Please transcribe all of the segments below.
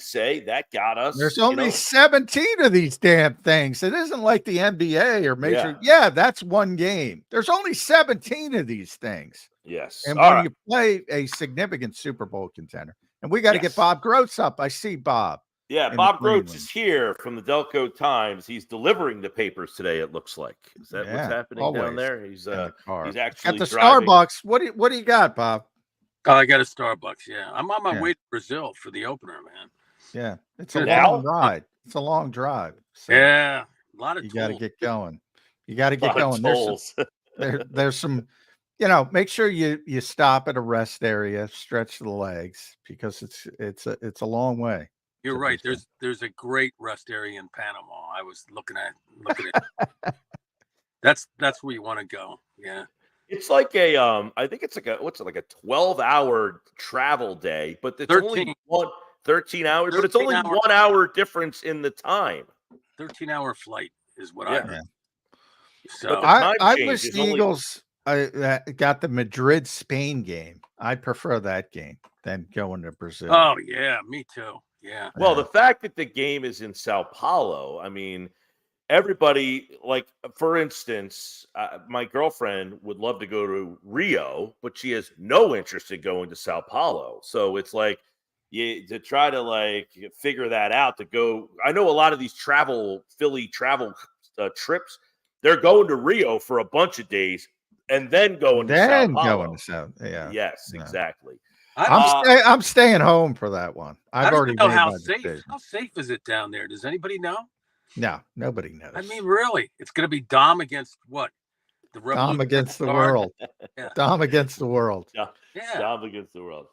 say that got us. There's only 17 of these damn things. It isn't like the NBA or major. Yeah, that's one game. There's only 17 of these things. Yes. And when you play a significant Super Bowl contender, and we got to get Bob Grotz up. I see Bob. Yeah, Bob Grotz is here from the Delco Times. He's delivering the papers today, it looks like. Is that what's happening down there? He's actually at the driving. Starbucks. What do you got, Bob? Oh, I got a Starbucks. Yeah, I'm on my way to Brazil for the opener, man. Yeah, it's a long ride. It's a long drive. So yeah, a lot of you got to get going. You got to get going. There's some, make sure you stop at a rest area, stretch the legs, because it's a long way. You're right. There's a great rest area in Panama. I was looking at it. That's where you want to go. Yeah. It's like I think it's like a 12-hour travel day, but it's 13. Only 13 hours, but it's only 1 hour difference in the time. 13-hour flight is what I heard. So I wish the Eagles got the Madrid Spain game. I prefer that game than going to Brazil. Oh yeah, me too. Yeah. Well, the fact that the game is in Sao Paulo, I mean, everybody, like, for instance, my girlfriend would love to go to Rio, but she has no interest in going to Sao Paulo. So it's like, to try to figure that out to go. I know a lot of these Philly travel trips, they're going to Rio for a bunch of days and then going to Sao Paulo. Yeah. Yes, exactly. I'm staying home for that one. I've already know made how my safe. decision. How safe is it down there? Does anybody know? No, nobody knows. I mean, really, it's going to be Dom against what? The Dom against the world. Dom against the world. Yeah. Dom against the world.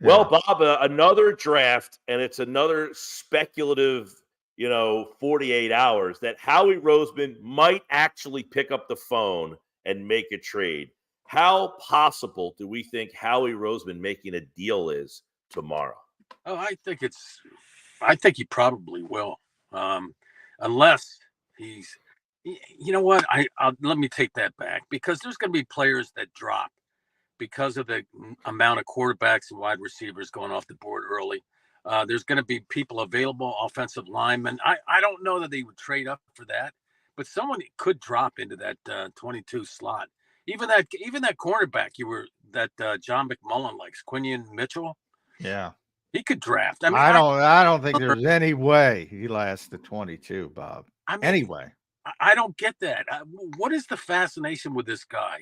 Yeah. Well, Bob, another draft, and it's another speculative, 48 hours that Howie Roseman might actually pick up the phone and make a trade. How possible do we think Howie Roseman making a deal is tomorrow? Oh, I think he probably will. Unless he's, what? Let me take that back, because there's going to be players that drop because of the amount of quarterbacks and wide receivers going off the board early. There's going to be people available, offensive linemen. I don't know that they would trade up for that, but someone could drop into that 22 slot. Even that cornerback John McMullen likes, Quinyon Mitchell. Yeah. He could draft. I mean, I don't think there's any way he lasts the 22, Bob. Anyway. I don't get that. What is the fascination with this guy?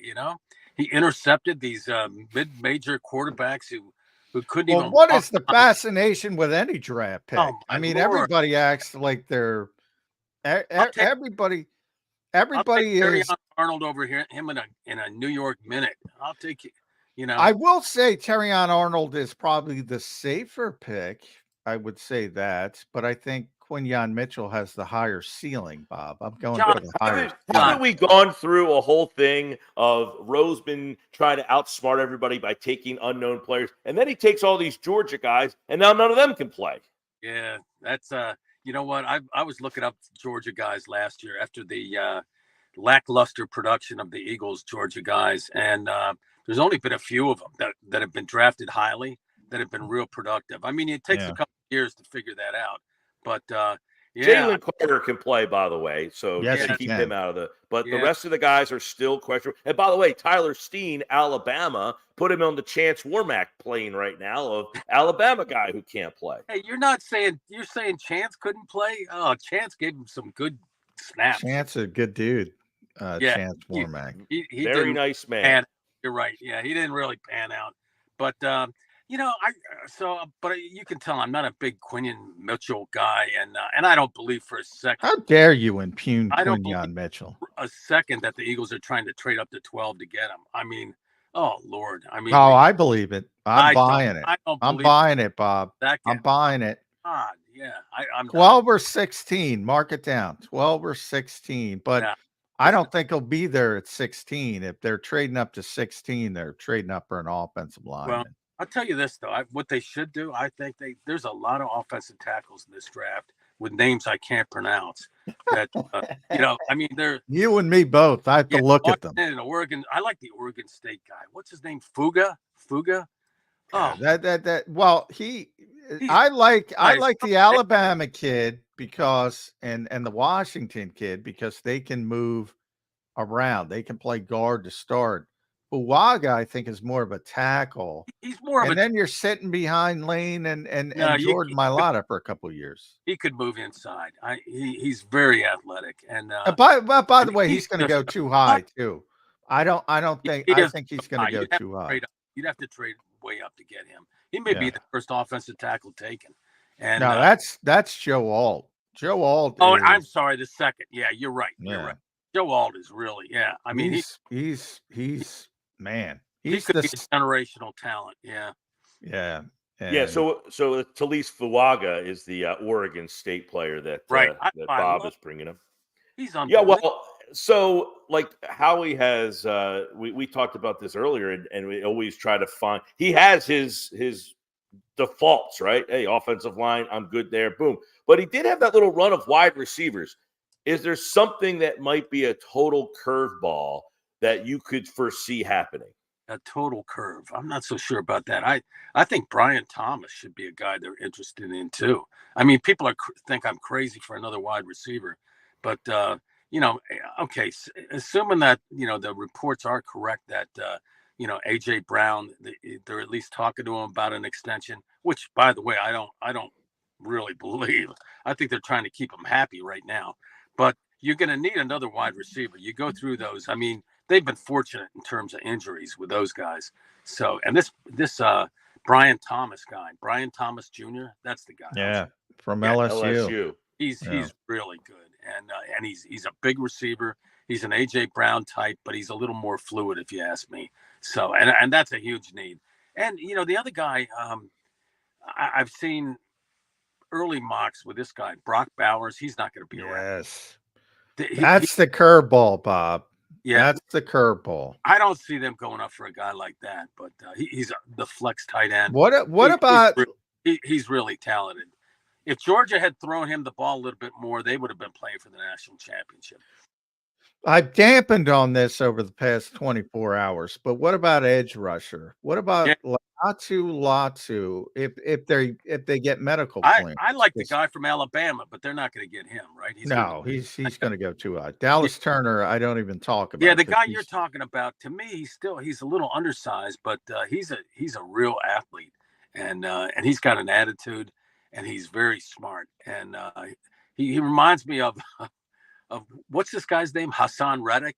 He intercepted these mid-major quarterbacks who couldn't even. What is the fascination with any draft pick? Everybody acts like they're everybody. Everybody is Arnold over here. Him in a New York minute. I'll take it. I will say Terrion Arnold is probably the safer pick. I would say that, but I think Quinyon Mitchell has the higher ceiling, Bob. I'm going to the higher. Haven't we gone through a whole thing of Roseman trying to outsmart everybody by taking unknown players, and then he takes all these Georgia guys, and now none of them can play? Yeah, that's you know what? I was looking up Georgia guys last year after the lackluster production of the Eagles Georgia guys, and there's only been a few of them that have been drafted highly that have been real productive. I mean, it takes a couple of years to figure that out, but Jalen Carter can play, by the way, so keep him out of the. But the rest of the guys are still questionable. And by the way, Tyler Steen, Alabama, put him on the Chance Warmack plane right now of Alabama guy who can't play. Hey, you're saying Chance couldn't play? Oh, Chance gave him some good snaps. Chance is a good dude. Chance Warmack, he very nice man. You're right. Yeah, he didn't really pan out, but but you can tell I'm not a big Quinyon Mitchell guy, and I don't believe for a second. How dare you impugn Quinyon Mitchell? A second that the Eagles are trying to trade up to 12 to get him. I mean, oh Lord. I mean, I believe it. I'm buying it. I'm buying it, Bob. I'm buying it. God, yeah. I'm 12 or 16. Mark it down. 12 or 16, but. Yeah. I don't think he'll be there at 16. If they're trading up to 16, they're trading up for an offensive lineman. Well, I'll tell you this, though. What they should do, I think there's a lot of offensive tackles in this draft with names I can't pronounce. That I mean, they're you and me both. I have to look at them. In Oregon, I like the Oregon State guy. What's his name? Fuga. Oh, well, I like the nice. Alabama kid because and the Washington kid because they can move around. They can play guard to start. Buwaga, I think, is more of a tackle. He's more of And a then you're sitting behind Lane and no. Jordan Mailata for a couple of years. He could move inside. He's very athletic, and By I the mean, way, he's going to go too high too. I think he's going to go too high. You'd have to trade way up to get him. He may be Yeah. the first offensive tackle taken. And No, that's Joe Alt. Joe Alt. oh, is, I'm sorry, the second. Yeah, you're right. yeah. You're right. Joe Alt is really, yeah. I mean, he's man. he He's could be a generational talent. Yeah. yeah. Yeah, so Talise Fuaga is the Oregon State player that Right. that Bob is bringing him. He's Yeah, unbelievable. well, so like Howie has, we talked about this earlier, and we always try to find. He has his defaults, right? Hey, offensive line, I'm good there. Boom. But he did have that little run of wide receivers. Is there something that might be a total curveball that you could foresee happening? A total curve. I'm not so sure about that. I think Brian Thomas should be a guy they're interested in too. I mean, people think I'm crazy for another wide receiver, but okay, assuming that the reports are correct that AJ Brown, they're at least talking to him about an extension, which by the way I don't really believe. I think they're trying to keep him happy right now, but you're going to need another wide receiver. You go through those. I mean, they've been fortunate in terms of injuries with those guys. So, and this Brian Thomas guy, Brian Thomas Jr., that's the guy. Yeah, from LSU. LSU. He's really good, and he's a big receiver. He's an AJ Brown type, but he's a little more fluid, if you ask me. So, and that's a huge need. And the other guy, I've seen early mocks with this guy, Brock Bowers. He's not going to be around. Yes, that's the curveball, Bob. Yeah, that's the curveball. I don't see them going up for a guy like that, but he's the flex tight end. What about? He's really talented. If Georgia had thrown him the ball a little bit more, they would have been playing for the national championship. I've dampened on this over the past 24 hours, but what about edge rusher? What about Latu? If they get medical clearance? I like the guy from Alabama, but they're not going to get him, right? He's going to go too high. Dallas Turner, I don't even talk about. Yeah, the guy you're talking about, to me, he's a little undersized, but he's a real athlete, and he's got an attitude, and he's very smart, and he reminds me of what's this guy's name? Hassan Reddick.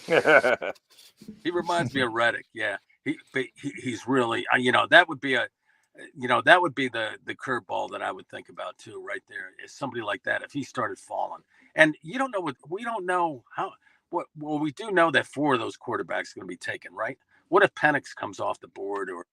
He reminds me of Reddick. Yeah, he's really that would be the curveball that I would think about too, right there. Is somebody like that if he started falling, and we don't know how. Well, we do know that 4 of those quarterbacks are going to be taken, right? What if Penix comes off the board, or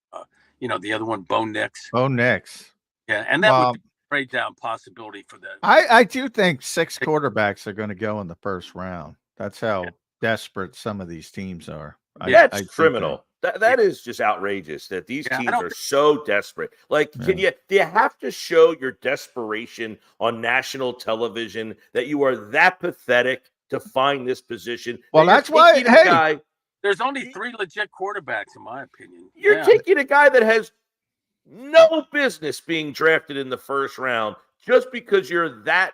the other one, Bo Nix? Bo Nix. Yeah, and that would be a trade down possibility for the. I do think 6 quarterbacks are going to go in the first round. That's how desperate some of these teams are. That's criminal. That is just outrageous that these teams are so desperate. Like, do you have to show your desperation on national television that you are that pathetic to find this position? Well, that's why. There's only 3 legit quarterbacks, in my opinion. You're taking a guy that has no business being drafted in the first round just because you're that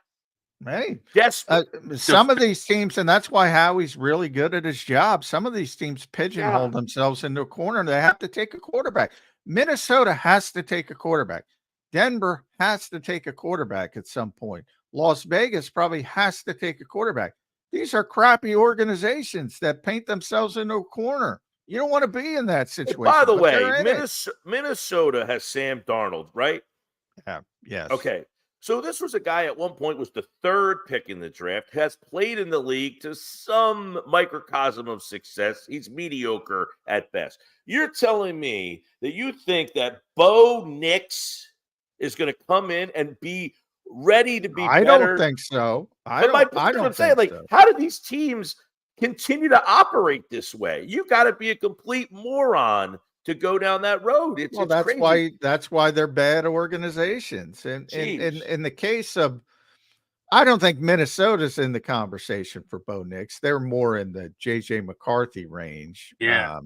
desperate. Some of these teams, and that's why Howie's really good at his job. Some of these teams pigeonhole themselves into a corner, and they have to take a quarterback. Minnesota has to take a quarterback. Denver has to take a quarterback at some point. Las Vegas probably has to take a quarterback. These are crappy organizations that paint themselves into a corner. You don't want to be in that situation. By the way, Minnesota has Sam Darnold, right? Yeah. Yes. Okay. So this was a guy at one point was the 3rd pick in the draft, has played in the league to some microcosm of success. He's mediocre at best. You're telling me that you think that Bo Nix is going to come in and be ready to be better? I don't think so. I don't say, like, how do these teams continue to operate this way? You got to be a complete moron to go down that road. That's crazy. That's why they're bad organizations. And in the case of, I don't think Minnesota's in the conversation for Bo Nix. They're more in the JJ McCarthy range. Yeah.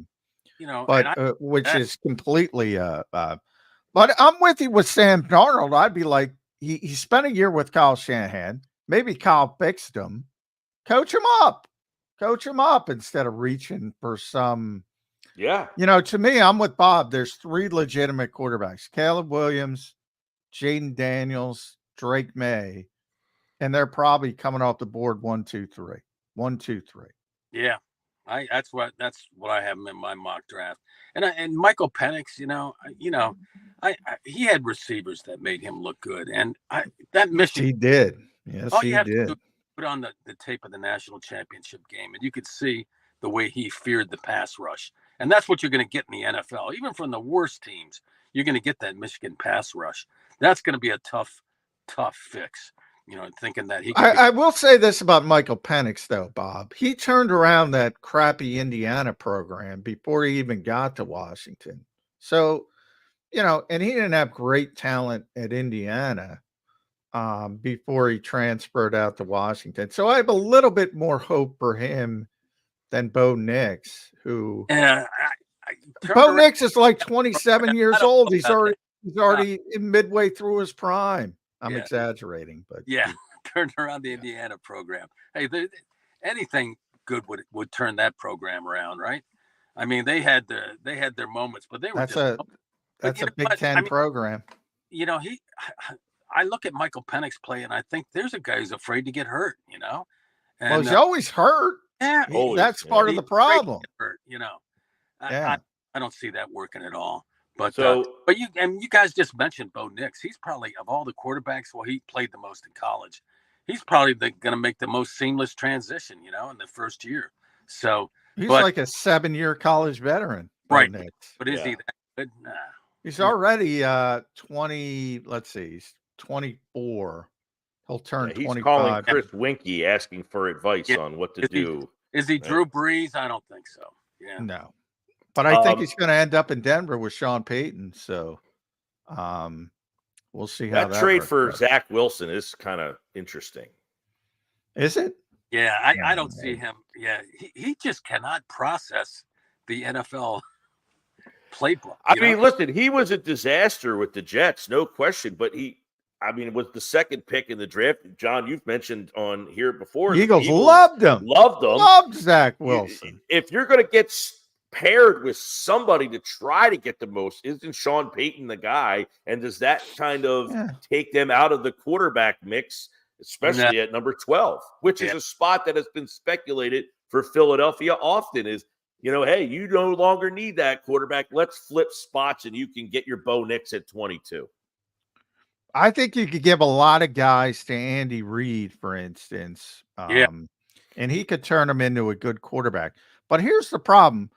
but which is completely but I'm with you with Sam Darnold. I'd be like, he spent a year with Kyle Shanahan. Maybe Kyle fixed him. Coach him up. Coach him up instead of reaching for some. Yeah. To me, I'm with Bob. There's 3 legitimate quarterbacks: Caleb Williams, Jaden Daniels, Drake May, and they're probably coming off the board 1, 2, 3. 1, 2, 3. Yeah. That's what I have him in my mock draft. And Michael Penix, he had receivers that made him look good. And that Michigan, he did. Yes, all he you have did. to do, put on the tape of the national championship game, and you could see the way he feared the pass rush. And that's what you're going to get in the NFL. Even from the worst teams, you're going to get that Michigan pass rush. That's going to be a tough fix. Thinking that I will say this about Michael Penix, though, Bob. He turned around that crappy Indiana program before he even got to Washington. So, and he didn't have great talent at Indiana before he transferred out to Washington. So I have a little bit more hope for him than Bo Nix, who Bo Nix is like 27 years old. He's already midway through his prime. I'm exaggerating, but turned around the Indiana program. Hey, anything good would turn that program around, right? I mean, they had their moments, but they were that's a Big Ten program. I look at Michael Penix play, and I think there's a guy who's afraid to get hurt. And, he's always hurt. Yeah, that's part of the problem. Hurt, I don't see that working at all. But but you guys just mentioned Bo Nix. He's probably, of all the quarterbacks, he played the most in college. He's probably going to make the most seamless transition, in the first year. So he's like a 7-year college veteran, right? Nix. But is he that good? Nah. He's already 20. Let's see, he's 24. He'll turn 25. He's calling Chris Winkie asking for advice on what to do. Is he Drew Brees? I don't think so. Yeah, no. But I think he's going to end up in Denver with Sean Payton. So we'll see how that trade for Zach Wilson is kind of interesting. Is it? Yeah, I don't see him. Yeah, he just cannot process the NFL playbook. I mean, listen, he was a disaster with the Jets, no question. But was the second pick in the draft. John, you've mentioned on here before. The Eagles loved him. Loved Zach Wilson. If you're going to get paired with somebody to try to get the most, isn't Sean Payton the guy? And does that kind of take them out of the quarterback mix, especially at number 12, which is a spot that has been speculated for Philadelphia often is, hey, you no longer need that quarterback. Let's flip spots and you can get your Bo Nix at 22. I think you could give a lot of guys to Andy Reid, for instance. And he could turn them into a good quarterback. But here's the problem.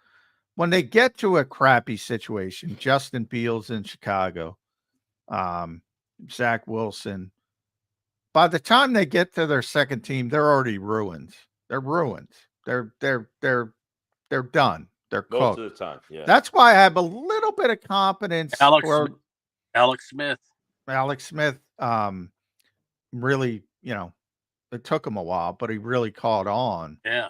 When they get to a crappy situation, Justin Fields in Chicago, Zach Wilson, by the time they get to their second team, they're already ruined. They're ruined. They're done. They're cooked. Most of the time, yeah. That's why I have a little bit of confidence. Alex Smith. Really, it took him a while, but he really caught on. Yeah.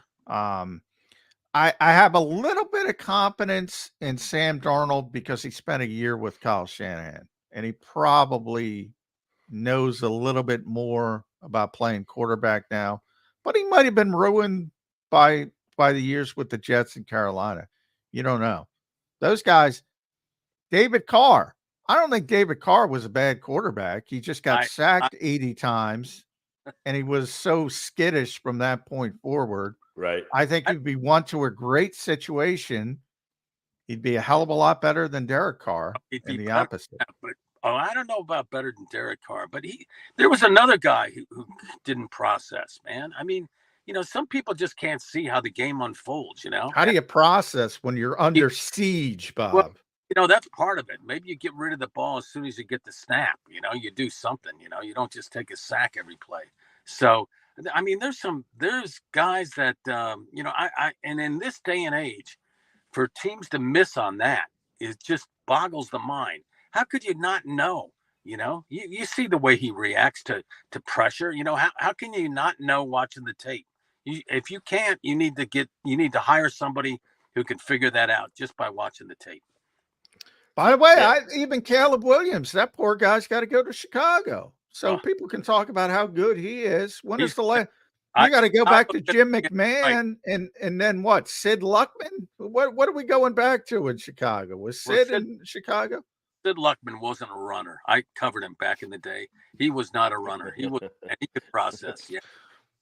I have a little bit of confidence in Sam Darnold because he spent a year with Kyle Shanahan, and he probably knows a little bit more about playing quarterback now. But he might have been ruined by the years with the Jets in Carolina. You don't know. Those guys, David Carr. I don't think David Carr was a bad quarterback. He just got sacked 80 times, and he was so skittish from that point forward. Right. I think he'd be one to a great situation. He'd be a hell of a lot better than Derek Carr and the opposite. But, I don't know about better than Derek Carr, but there was another guy who didn't process, man. I mean, some people just can't see how the game unfolds, How do you process when you're under siege, Bob? Well, that's part of it. Maybe you get rid of the ball as soon as you get the snap. You do something. You don't just take a sack every play. So, I mean, there's guys that and in this day and age, for teams to miss on that, it just boggles the mind. How could you not know? You see the way he reacts to pressure. How can you not know watching the tape? If you can't, you need to hire somebody who can figure that out just by watching the tape. By the way, Yeah. even Caleb Williams, that poor guy's got to go to Chicago. So Oh. people can talk about how good he is. When is He's- the last? I- You got to go I back was to gonna Jim get McMahon and then what? Sid Luckman? What are we going back to in Chicago? Was Well, Sid Sid- in Chicago? Sid Luckman wasn't a runner. I covered him back in the day. He was not a runner. He was, and he could process. Yeah.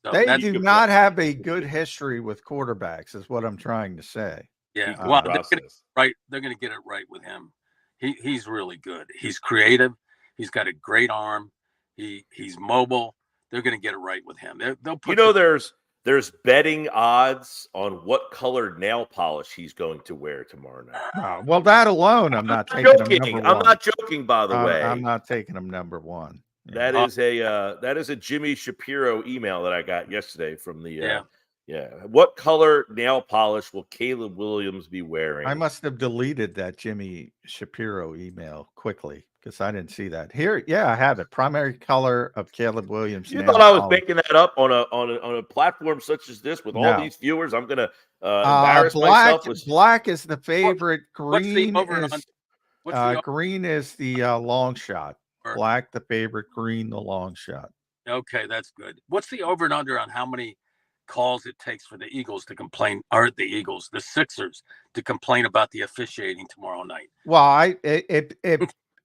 So They that's, do could not have a good history with quarterbacks, is what I'm trying to say. yeah. He could Well, process. they're gonna get it right with him. He's really good. He's creative. He's got a great arm. He's mobile. They're gonna get it right with him. They'll put there's betting odds on what colored nail polish he's going to wear tomorrow night. Well, that alone, I'm not taking him Joking. number I'm one. not joking, by the way. I'm not taking him number one. That is a Jimmy Shapiro email that I got yesterday from the What color nail polish will Caleb Williams be wearing? I must have deleted that Jimmy Shapiro email quickly because I didn't see that. Here, yeah, I have it. Primary color of Caleb Williams. You nail thought I was polish. making that up on a platform such as this with all No. these viewers? I'm gonna embarrass black, myself. Black is the favorite. what's the Green over and is under? What's the green is the long shot. Or- Black the favorite. Green the long shot. Okay, that's good. What's the over and under on how many calls it takes for the Eagles to complain, or the Sixers to complain about the officiating tomorrow night? Well,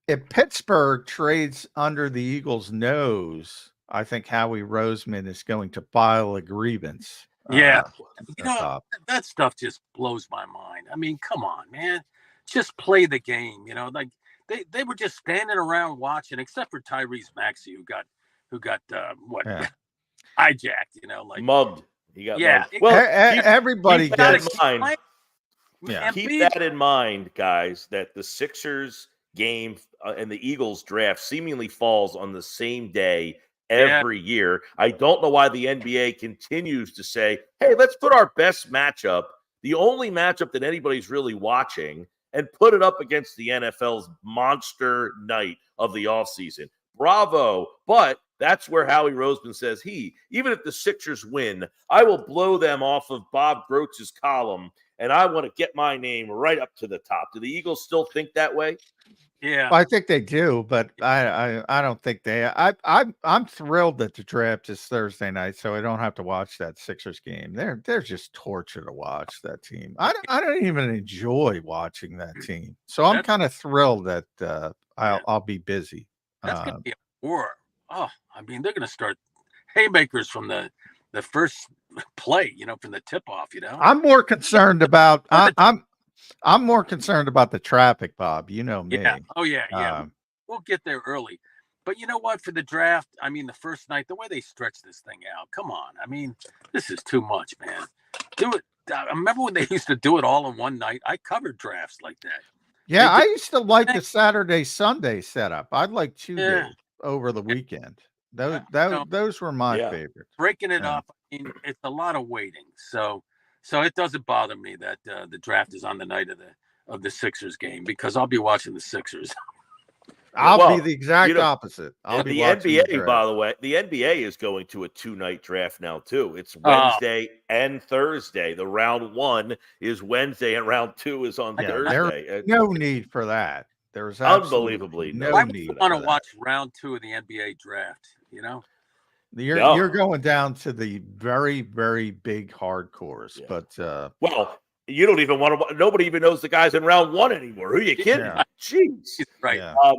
if Pittsburgh trades under the Eagles' nose, I think Howie Roseman is going to file a grievance. Yeah. Bob. That stuff just blows my mind. I mean, come on, man. Just play the game. Like they were just standing around watching, except for Tyrese Maxey, who got hijacked. Like Mugged. He got mugged. Everybody keep that gets. in mind. Yeah. Keep that in mind, guys, that the Sixers game and the Eagles draft seemingly falls on the same day every year. I don't know why the NBA continues to say, hey, let's put our best matchup, the only matchup that anybody's really watching, and put it up against the NFL's monster night of the offseason. Bravo. But that's where Howie Roseman says even if the Sixers win, I will blow them off of Bob Grotz's column, and I want to get my name right up to the top. Do the Eagles still think that way? Yeah, Well, I think they do, but I don't think they. I'm thrilled that the draft is Thursday night, so I don't have to watch that Sixers game. They're just torture to watch that team. I don't even enjoy watching that team, so I'm kind of thrilled that I'll be busy. That's gonna be a war. Oh, I mean, they're gonna start haymakers from the first play, from the tip off. I'm more concerned about I'm more concerned about the traffic, Bob. You know me. Yeah. Oh yeah. We'll get there early. But you know what? For the draft, I mean, the first night, the way they stretch this thing out, come on. I mean, this is too much, man. Do it. I remember when they used to do it all in one night. I covered drafts like that. Yeah, I used to like the Saturday Sunday setup. I'd like 2 days over the weekend. Those were my favorites. Breaking it up, I mean, it's a lot of waiting. So it doesn't bother me that the draft is on the night of the Sixers game, because I'll be watching the Sixers. I'll be the exact opposite. I'll be the NBA, by the way, the NBA is going to a 2-night draft now too. It's Wednesday and Thursday. The round 1 is Wednesday and round 2 is on Thursday. There's no need for that. There's unbelievably no Why need. would you want to watch round 2 of the NBA draft? You're going down to the very, very big hardcores, but you don't even want to. Nobody even knows the guys in round 1 anymore. Who are you kidding? Yeah. Jeez, right. Yeah. I'm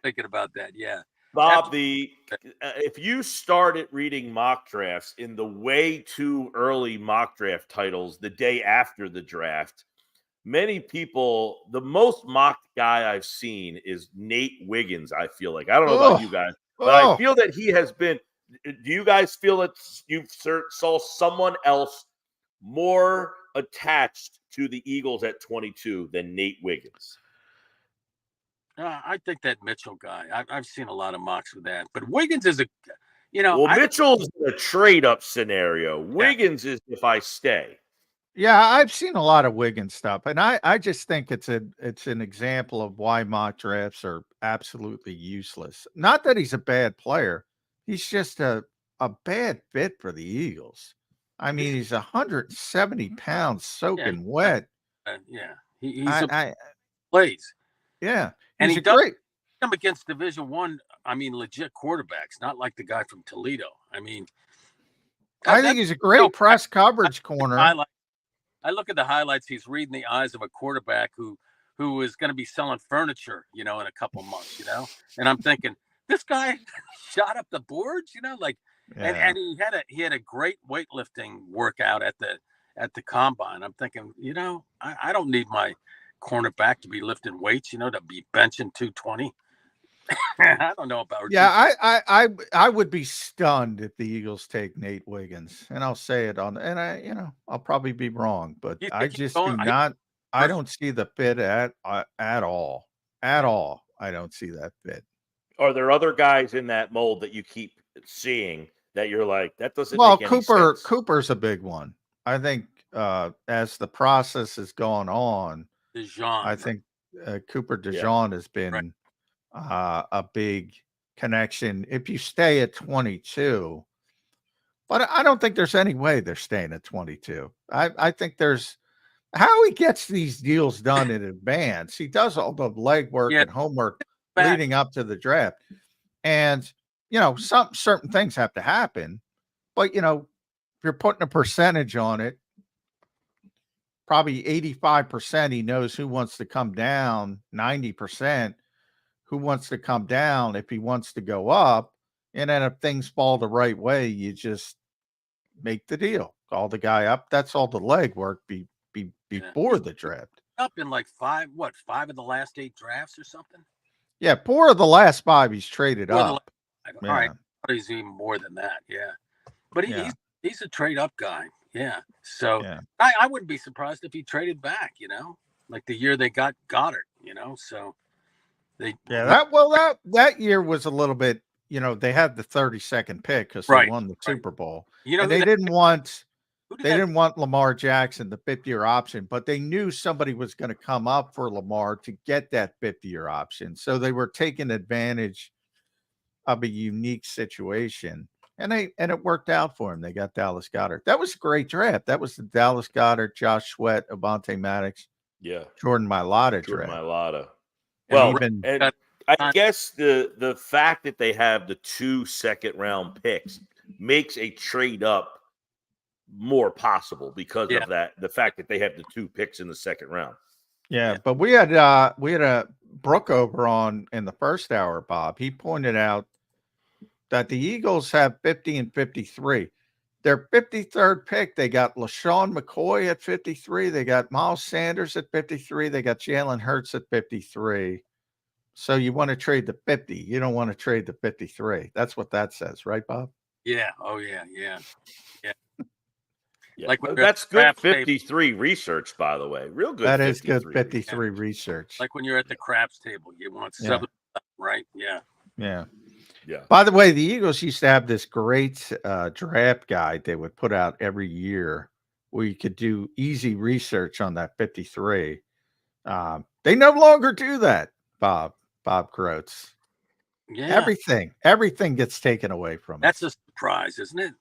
thinking about that. Yeah, Bob. If you started reading mock drafts in the way too early mock draft titles the day after the draft, many people, the most mocked guy I've seen is Nate Wiggins. I feel like, I don't know about you guys, but I feel that he has been. Do you guys feel that you saw someone else more attached to the Eagles at 22 than Nate Wiggins? I think that Mitchell guy. I've seen a lot of mocks with that, but Wiggins is Mitchell's a trade-up scenario. Wiggins is if I stay. Yeah, I've seen a lot of Wiggins stuff, and I just think it's an example of why mock drafts are absolutely useless. Not that he's a bad player. He's just a bad fit for the Eagles. I mean, he's 170 pounds soaking wet. Yeah, he's I plays, yeah, and he's he a does great. come against Division 1. I mean, legit quarterbacks, not like the guy from Toledo. I mean, I think that's he's a no. great press coverage corner. I look at the highlights. He's reading the eyes of a quarterback who is going to be selling furniture, in a couple months, And I'm thinking, this guy shot up the boards, like, and Yeah. he had a great weightlifting workout at the combine. I'm thinking, I don't need my cornerback to be lifting weights, to be benching 220. I don't know about Yeah, I would be stunned if the Eagles take Nate Wiggins, and I'll say it and I'll probably be wrong, but You I think he's just do going? not. I First, don't see the fit at all. At all, I don't see that fit. Are there other guys in that mold that you keep seeing that you're like, that doesn't Well, make any sense? Cooper's a big one. I think as the process has gone on, DeJean, I think Cooper Yeah. DeJean has right. been a big connection. If you stay at 22, but I don't think there's any way they're staying at 22. I think there's how he gets these deals done in advance. He does all the legwork Yeah, and homework back. leading up to the draft. And, some certain things have to happen, but if you're putting a percentage on it, probably 85% he knows who wants to come down, 90% who wants to come down if he wants to go up. And then if things fall the right way, you just make the deal. Call the guy up. That's all the legwork before the draft. Up in like 5 of the last 8 drafts or something. Yeah, 4 of the last 5 he's traded up. All right, he's even more than that. Yeah, but he's a trade up guy. Yeah, so I wouldn't be surprised if he traded back. Like the year they got Goddard. So that year was a little bit. They had the 32nd pick because they won the Super Bowl. And they didn't want Lamar Jackson, the 5th-year option, but they knew somebody was going to come up for Lamar to get that 5th-year option. So they were taking advantage of a unique situation. And it worked out for him. They got Dallas Goedert. That was a great draft. That was the Dallas Goedert, Josh Sweat, Avonte Maddox, Jordan Mailata draft. Well, and I guess the fact that they have the 2 second-round picks makes a trade up more possible because of that. The fact that they have the 2 picks in the second round. Yeah, but we had a Brooke over on in the first hour, Bob. He pointed out that the Eagles have 50 and 53. Their 53rd pick, they got LaShawn McCoy at 53. They got Miles Sanders at 53. They got Jalen Hurts at 53. So you want to trade the 50. You don't want to trade the 53. That's what that says, right, Bob? Yeah. Oh, yeah. Yeah. Like that's good 53 research, by the way. Real good. That is good 53 research. Like when you're at the craps table, you want 7, right? Yeah. Yeah. By the way, the Eagles used to have this great draft guide they would put out every year where you could do easy research on that 53. They no longer do that, Bob Grotz. Yeah. Everything gets taken away from That's a surprise, isn't it?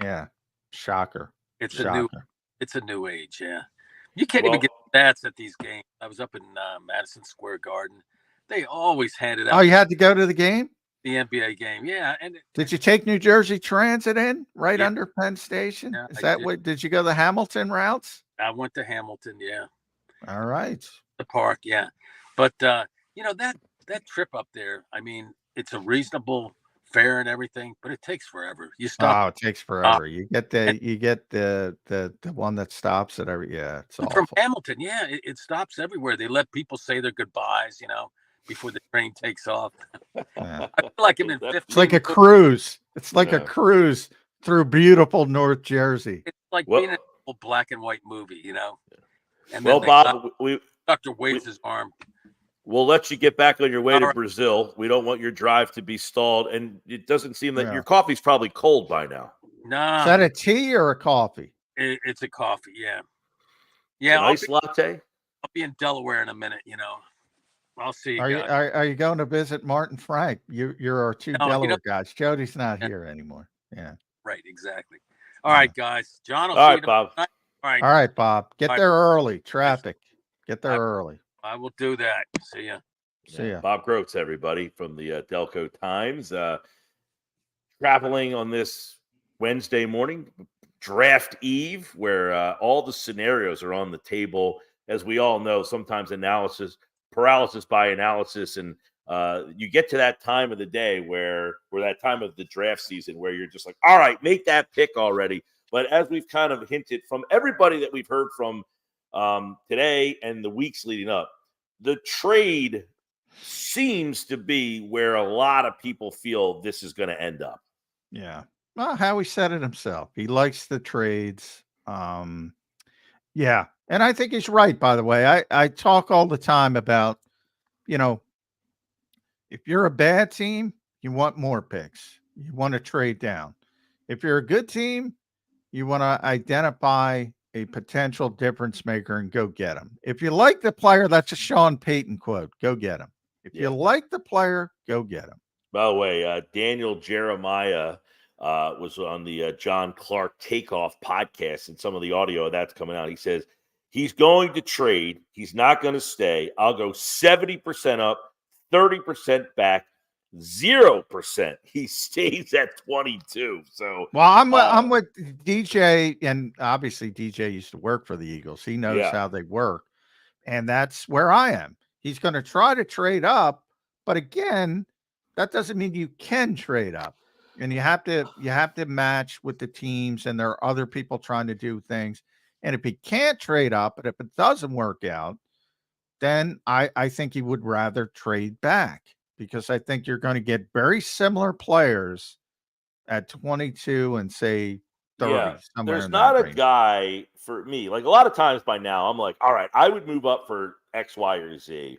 Yeah. Shocker. It's a new age. Yeah. You can't even get stats at these games. I was up in Madison Square Garden. They always handed out. Oh, you had to go to the game? The NBA game. Yeah. And did you take New Jersey Transit in under Penn Station? Yeah, Is that what did you go the Hamilton routes? I went to Hamilton, yeah. All right. The park, yeah. But that trip up there, I mean, it's a reasonable fare and everything, but it takes forever. You stop. Oh, it takes forever. You get the one that stops at every it's awful. From Hamilton, it stops everywhere. They let people say their goodbyes, before the train takes off. I feel like I'm in 15. It's like a cruise. It's like a cruise through beautiful North Jersey. It's like being in a black and white movie, And Bob, Doctor waves his arm. We'll let you get back on your way to Brazil. We don't want your drive to be stalled, and it doesn't seem that your coffee's probably cold by now. No, is that a tea or a coffee? It's a coffee. Yeah, yeah. Nice latte. I'll be in Delaware in a minute. I'll see you. Are you going to visit Martin Frank? You're our 2 Delaware guys. Jody's not here anymore. Yeah. Right. Exactly. All right, guys. John. All right, Bob. All right, Bob. Get there early. Traffic. Get there early. I will do that. See ya. See ya. Bob Grotz, everybody, from the Delco Times. Traveling on this Wednesday morning, draft eve, where all the scenarios are on the table. As we all know, sometimes paralysis by analysis, and you get to that time of the day where that time of the draft season where you're just like, all right, make that pick already. But as we've kind of hinted from everybody that we've heard from today and the weeks leading up, the trade seems to be where a lot of people feel this is going to end up. Yeah. Well, Howie said it himself. He likes the trades. Yeah. And I think he's right, by the way. I talk all the time about, if you're a bad team, you want more picks. You want to trade down. If you're a good team, you want to identify a potential difference maker and go get him. If you like the player, that's a Sean Payton quote. Go get him. If you like the player, go get him. By the way, Daniel Jeremiah was on the John Clark Takeoff podcast, and some of the audio of that's coming out. He says he's going to trade. He's not going to stay. I'll go 70% up, 30% back, 0%. He stays at 22. So, well, I'm with DJ, and obviously DJ used to work for the Eagles. He knows how they work, and that's where I am. He's going to try to trade up, but again, that doesn't mean you can trade up. And you have to match with the teams, and there are other people trying to do things. And if he can't trade up, and if it doesn't work out, then I think he would rather trade back, because I think you're going to get very similar players at 22 and say 30. Yeah, somewhere there's in not that a range. guy for me. Like a lot of times by now, I'm like, all right, I would move up for X, Y, or Z.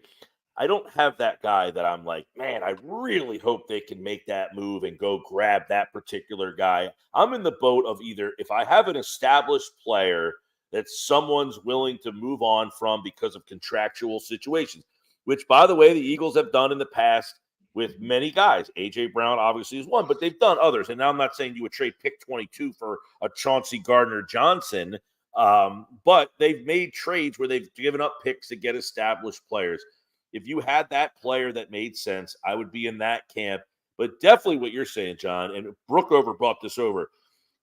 I don't have that guy that I'm like, man, I really hope they can make that move and go grab that particular guy. I'm in the boat of either if I have an established player that someone's willing to move on from because of contractual situations, which, by the way, the Eagles have done in the past with many guys. A.J. Brown obviously is one, but they've done others. And now I'm not saying you would trade pick 22 for a Chauncey Gardner-Johnson, but they've made trades where they've given up picks to get established players. If you had that player that made sense, I would be in that camp. But definitely what you're saying, John, and Brookover brought this over,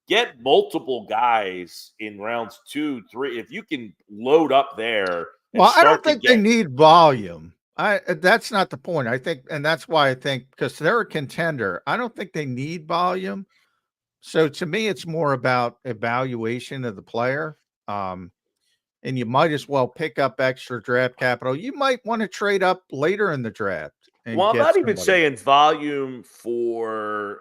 get multiple guys in rounds 2, 3. If you can load up there. Well, I don't think they need volume. That's not the point. I think, and that's why I think, because they're a contender, I don't think they need volume. So to me, it's more about evaluation of the player. And you might as well pick up extra draft capital. You might want to trade up later in the draft. Well, I'm not even saying volume for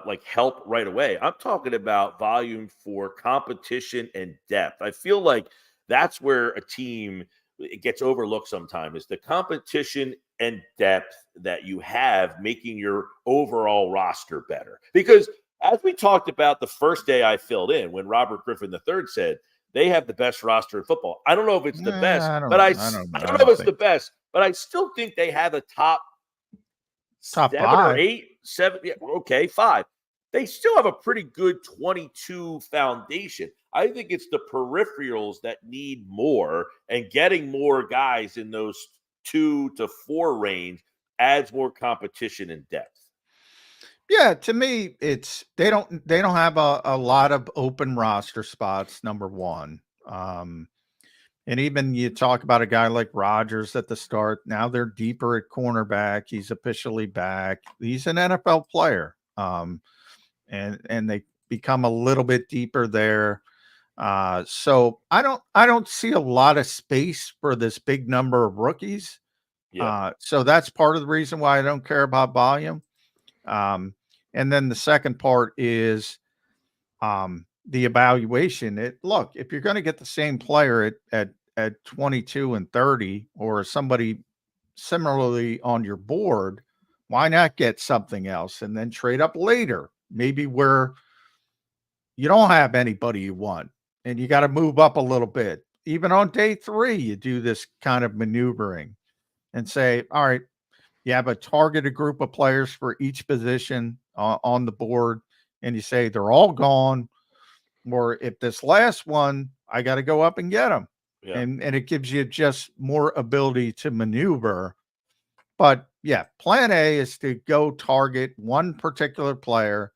like help right away. I'm talking about volume for competition and depth. I feel like that's where a team it gets overlooked sometimes, is the competition and depth that you have making your overall roster better. Because as we talked about the first day I filled in, when Robert Griffin III said, they have the best roster in football. I don't know if it's the best, but I don't know if it's the best, but I still think they have a top 7 5 or 8, 7. Yeah, okay, 5. They still have a pretty good 22 foundation. I think it's the peripherals that need more, and getting more guys in those 2 to 4 range adds more competition and depth. Yeah, to me, it's they don't have a lot of open roster spots, number one. And even you talk about a guy like Rodgers at the start. Now they're deeper at cornerback. He's officially back. He's an NFL player. And they become a little bit deeper there. So I don't see a lot of space for this big number of rookies. Yeah. So that's part of the reason why I don't care about volume. And then the second part is the evaluation. Look, if you're going to get the same player at 22 and 30, or somebody similarly on your board, why not get something else and then trade up later? Maybe where you don't have anybody you want and you got to move up a little bit. Even on day 3, you do this kind of maneuvering and say, all right, you have a targeted group of players for each position on the board, and you say they're all gone, or if this last one, I got to go up and get them. Yeah. and it gives you just more ability to maneuver. But yeah, plan A is to go target one particular player.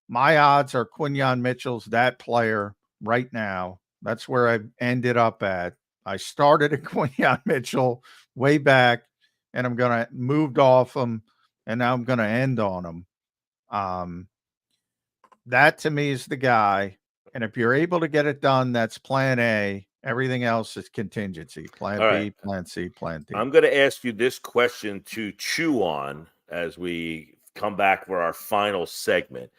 My odds are Quinyon Mitchell's that player right now. That's where I ended up at. I started at Quinyon Mitchell way back, and I'm gonna moved off him, and now I'm gonna end on him. That to me is the guy. And if you're able to get it done, that's plan A. Everything else is contingency. Plan All B, right. plan C, plan D. I'm going to ask you this question to chew on as we come back for our final segment.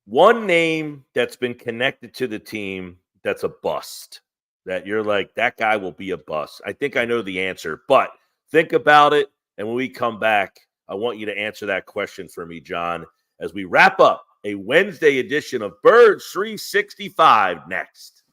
One name that's been connected to the team that's a bust, that you're like, that guy will be a bust. I think I know the answer, but think about it. And when we come back, I want you to answer that question for me, John, as we wrap up a Wednesday edition of Birds 365 next.